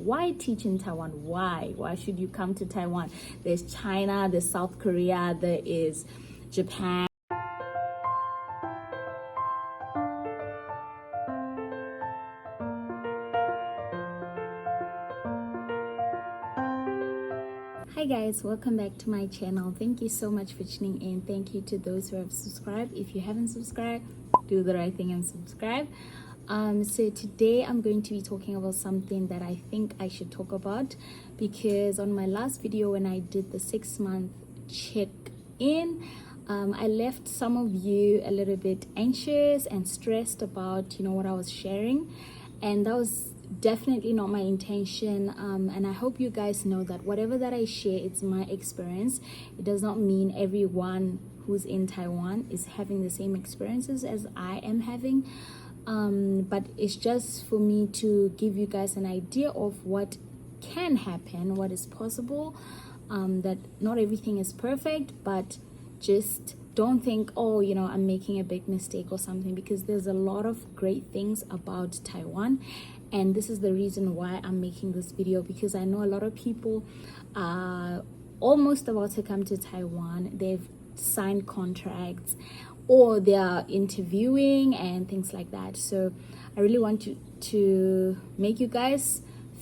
Why teach in Taiwan? Why should you come to Taiwan? There's China, there's South Korea, there is Japan. Hi guys, welcome back to my channel. Thank you so much for tuning in. Thank you to those who have subscribed. If you haven't subscribed, do the right thing and subscribe. So today I'm going to be talking about something that I think I should talk about, because on my last video when I did the 6-month check-in, I left some of you a little bit anxious and stressed about what I was sharing, and that was definitely not my intention. And I hope you guys know that whatever that I share, it's my experience. It does not mean everyone who's in Taiwan is having the same experiences as I am having, but it's just for me to give you guys an idea of what can happen, what is possible, that not everything is perfect, but just don't think, oh, I'm making a big mistake or something, because there's a lot of great things about Taiwan. And this is the reason why I'm making this video, because I know a lot of people are almost about to come to Taiwan. They've signed contracts or they are interviewing and things like that. So I really want to make you guys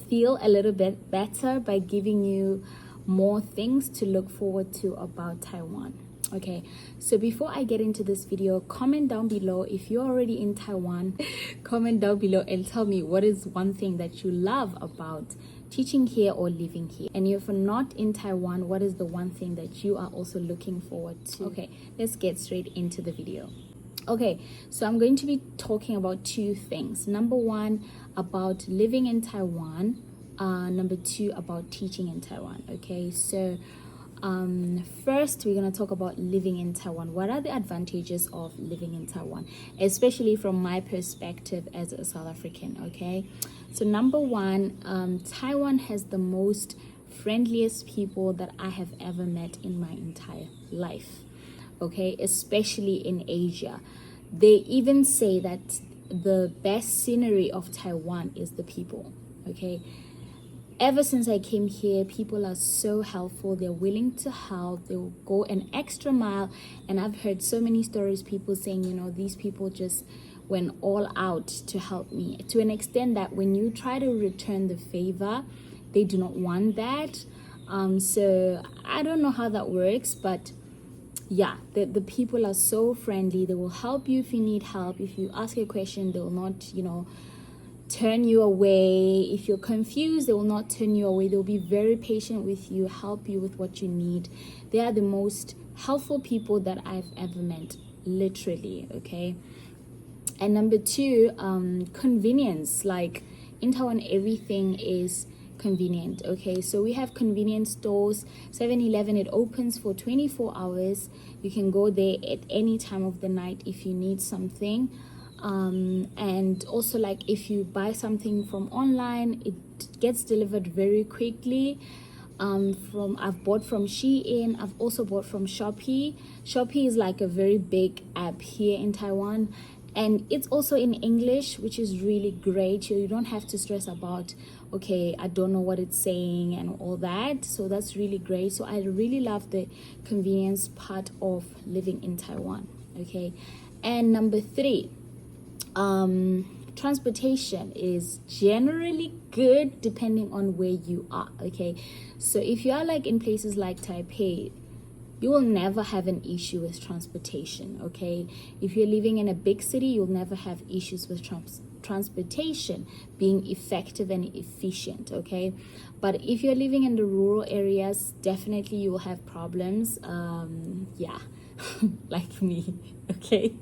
feel a little bit better by giving you more things to look forward to about Taiwan. Okay, so before I get into this video, comment down below if you're already in Taiwan. Comment down below and tell me what is one thing that you love about teaching here or living here. And if you're not in Taiwan, what is the one thing that you are also looking forward to? Okay, let's get straight into the video. Okay, so I'm going to be talking about two things. Number one, about living in Taiwan. Number two, about teaching in Taiwan. Okay, so first we're going to talk about living in Taiwan. What are the advantages of living in Taiwan, especially from my perspective as a South African? Okay, so number one, Taiwan has the most friendliest people that I have ever met in my entire life. Okay, especially in Asia. They even say that the best scenery of Taiwan is the people. Okay, ever since I came here, people are so helpful. They're willing to help. They will go an extra mile. And I've heard so many stories, people saying, these people just went all out to help me, to an extent that when you try to return the favor, they do not want that. So I don't know how that works, but yeah, the people are so friendly. They will help you if you need help. If you ask a question, they will not, turn you away. If you're confused, they will not turn you away. They'll be very patient with you, help you with what you need. They are the most helpful people that I've ever met, literally. Okay, and number two, convenience. Like in Taiwan, everything is convenient. Okay, so we have convenience stores. 7-Eleven, it opens for 24 hours. You can go there at any time of the night if you need something. And also, like, if you buy something from online, it gets delivered very quickly. I've bought from Shein. I've also bought from Shopee. Shopee is like a very big app here in Taiwan, and it's also in English, which is really great. So you don't have to stress about, okay, I don't know what it's saying and all that. So that's really great. So I really love the convenience part of living in Taiwan. Okay, and number three, transportation is generally good depending on where you are. Okay, so if you are like in places like Taipei, you will never have an issue with transportation. Okay, if you're living in a big city, you'll never have issues with transportation being effective and efficient. Okay, but if you're living in the rural areas, definitely you will have problems. Yeah. Like me. Okay,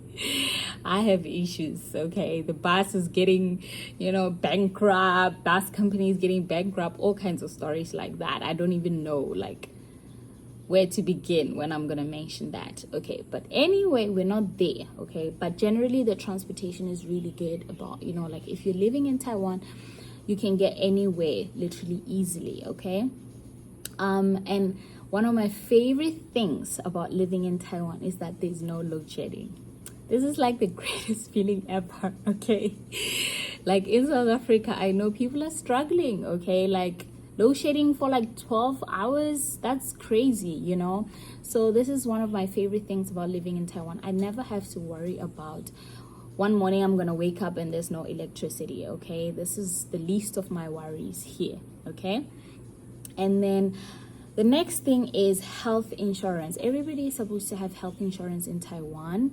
I have issues. Okay, the bus is getting bankrupt, bus companies getting bankrupt, all kinds of stories like that. I don't even know like where to begin when I'm gonna mention that. Okay, but anyway, we're not there. Okay, but generally the transportation is really good. About like if you're living in Taiwan, you can get anywhere literally easily. Okay, and one of my favorite things about living in Taiwan is that there's no load shedding. This is like the greatest feeling ever. Okay, Like in South Africa, I know people are struggling, okay? Like load shedding for like 12 hours, that's crazy, you know? So this is one of my favorite things about living in Taiwan. I never have to worry about one morning I'm gonna wake up and there's no electricity, okay? This is the least of my worries here, okay? And then the next thing is health insurance. Everybody is supposed to have health insurance in Taiwan.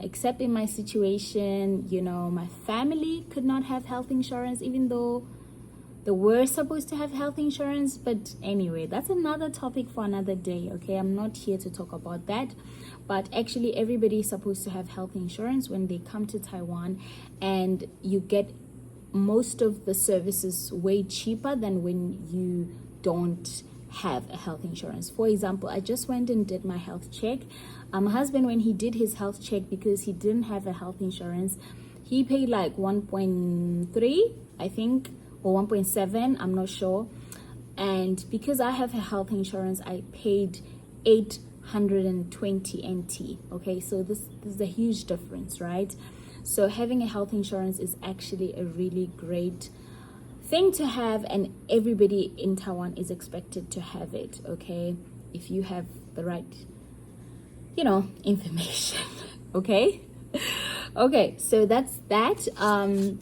Except in my situation, you know, my family could not have health insurance, even though they were supposed to have health insurance. But anyway, that's another topic for another day, okay? I'm not here to talk about that. But actually, everybody is supposed to have health insurance when they come to Taiwan, and you get most of the services way cheaper than when you don't have a health insurance. For example, I just went and did my health check. My husband, when he did his health check, because he didn't have a health insurance, he paid like 1.3, I think, or 1.7, I'm not sure. And because I have a health insurance, I paid 820 NT. Okay, so this is a huge difference, right? So having a health insurance is actually a really great thing to have, and everybody in Taiwan is expected to have it, okay? If you have the right, you know, information, okay? Okay, so that's that. And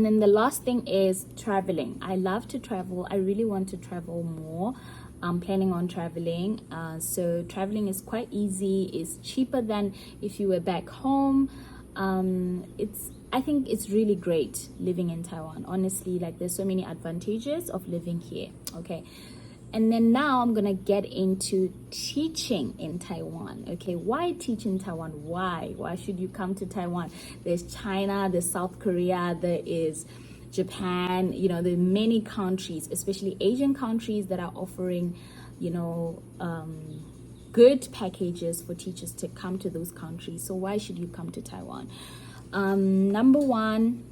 then the last thing is traveling. I love to travel. I really want to travel more. I'm planning on traveling. So traveling is quite easy. It's cheaper than if you were back home. I think it's really great living in Taiwan. Honestly, like there's so many advantages of living here. Okay. And then now I'm gonna get into teaching in Taiwan. Okay, why teach in Taiwan? Why should you come to Taiwan? There's China, there's South Korea, there is Japan. You know, there are many countries, especially Asian countries, that are offering, you know, good packages for teachers to come to those countries. So why should you come to Taiwan? Number one,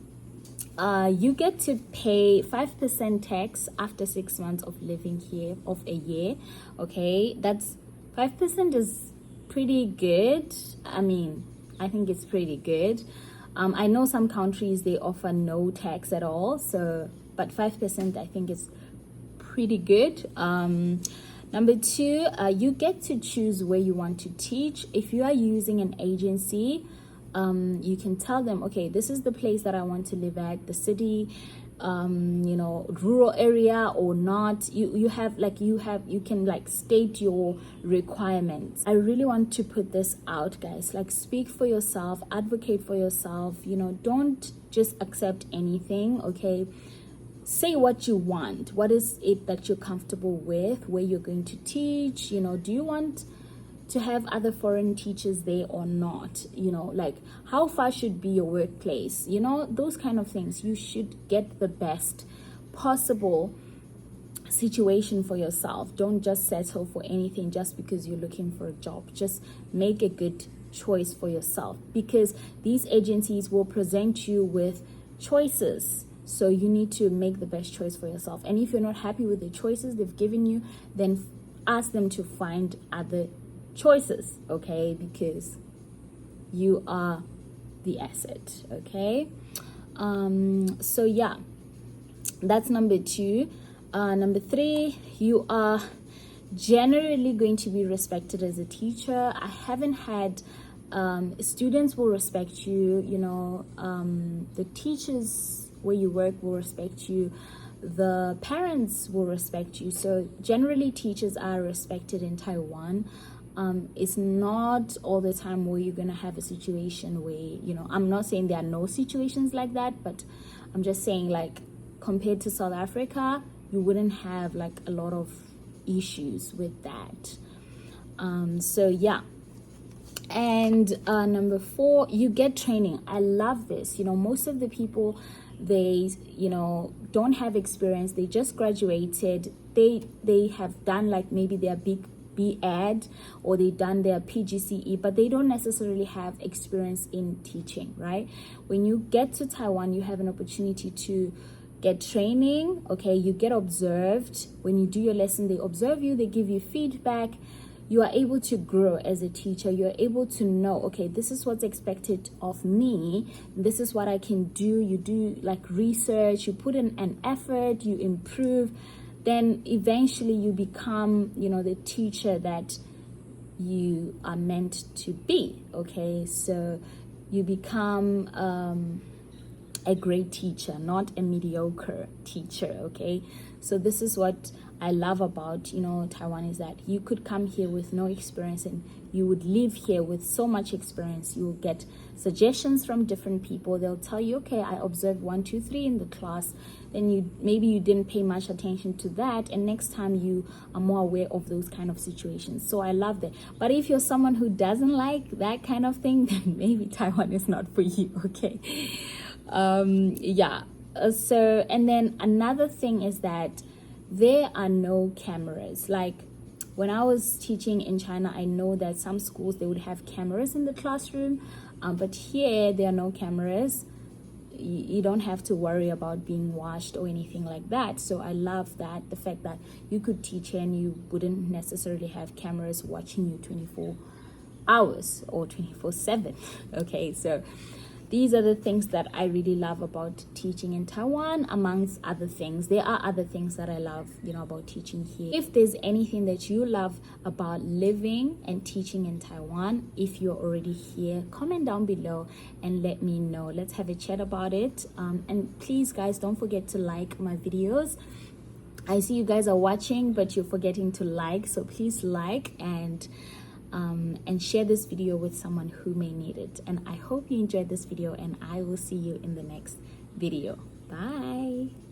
you get to pay 5% tax after 6 months of living here of a year. Okay, that's 5% is pretty good. I mean, I think it's pretty good. I know some countries they offer no tax at all, so but 5% I think is pretty good. Number two, you get to choose where you want to teach. If you are using an agency, you can tell them, okay, this is the place that I want to live at, the city, you know, rural area or not. You can like state your requirements. I really want to put this out, guys. Like, speak for yourself, advocate for yourself. You know, don't just accept anything. Okay, say what you want. What is it that you're comfortable with? Where you're going to teach? You know, do you want to have other foreign teachers there or not? You know, like how far should be your workplace? You know, those kind of things. You should get the best possible situation for yourself. Don't just settle for anything just because you're looking for a job. Just make a good choice for yourself, because these agencies will present you with choices. So you need to make the best choice for yourself. And if you're not happy with the choices they've given you, then ask them to find other choices, okay? Because you are the asset, okay? So yeah, that's number two. Number three, you are generally going to be respected as a teacher. I haven't had students will respect you, you know, the teachers where you work will respect you, the parents will respect you. So generally teachers are respected in Taiwan. It's not all the time where you're gonna have a situation where, you know, I'm not saying there are no situations like that, but I'm just saying, like, compared to South Africa, you wouldn't have like a lot of issues with that. So yeah. And number four, you get training. I love this. You know, most of the people, they, you know, don't have experience. They just graduated. They have done like maybe their big B.Ed or they done their PGCE, but they don't necessarily have experience in teaching, right? When you get to Taiwan, you have an opportunity to get training. Okay, you get observed. When you do your lesson, they observe you, they give you feedback. you are able to grow as a teacher. You're able to know, okay, this is what's expected of me. This is what I can do. You do like research, you put in an effort, you improve. Then eventually you become, the teacher that you are meant to be. Okay, so you become a great teacher, not a mediocre teacher. Okay, so this is what I love about Taiwan, is that you could come here with no experience and you would leave here with so much experience. You will get suggestions from different people. They'll tell you, okay, I observed 1, 2, 3 in the class. Then maybe you didn't pay much attention to that, and next time you are more aware of those kind of situations. So I love that. But if you're someone who doesn't like that kind of thing, then maybe Taiwan is not for you. Okay. So, and then another thing is that there are no cameras. Like when I was teaching in China, I know that some schools, they would have cameras in the classroom, but here there are no cameras. You don't have to worry about being watched or anything like that. So I love that, the fact that you could teach here and you wouldn't necessarily have cameras watching you 24 hours or 24/7. Okay, so these are the things that I really love about teaching in Taiwan, amongst other things. There are other things that I love, about teaching here. If there's anything that you love about living and teaching in Taiwan, if you're already here, comment down below and let me know. Let's have a chat about it. And please, guys, don't forget to like my videos. I see you guys are watching, but you're forgetting to like. So please like and share this video with someone who may need it. And I hope you enjoyed this video, and I will see you in the next video. Bye.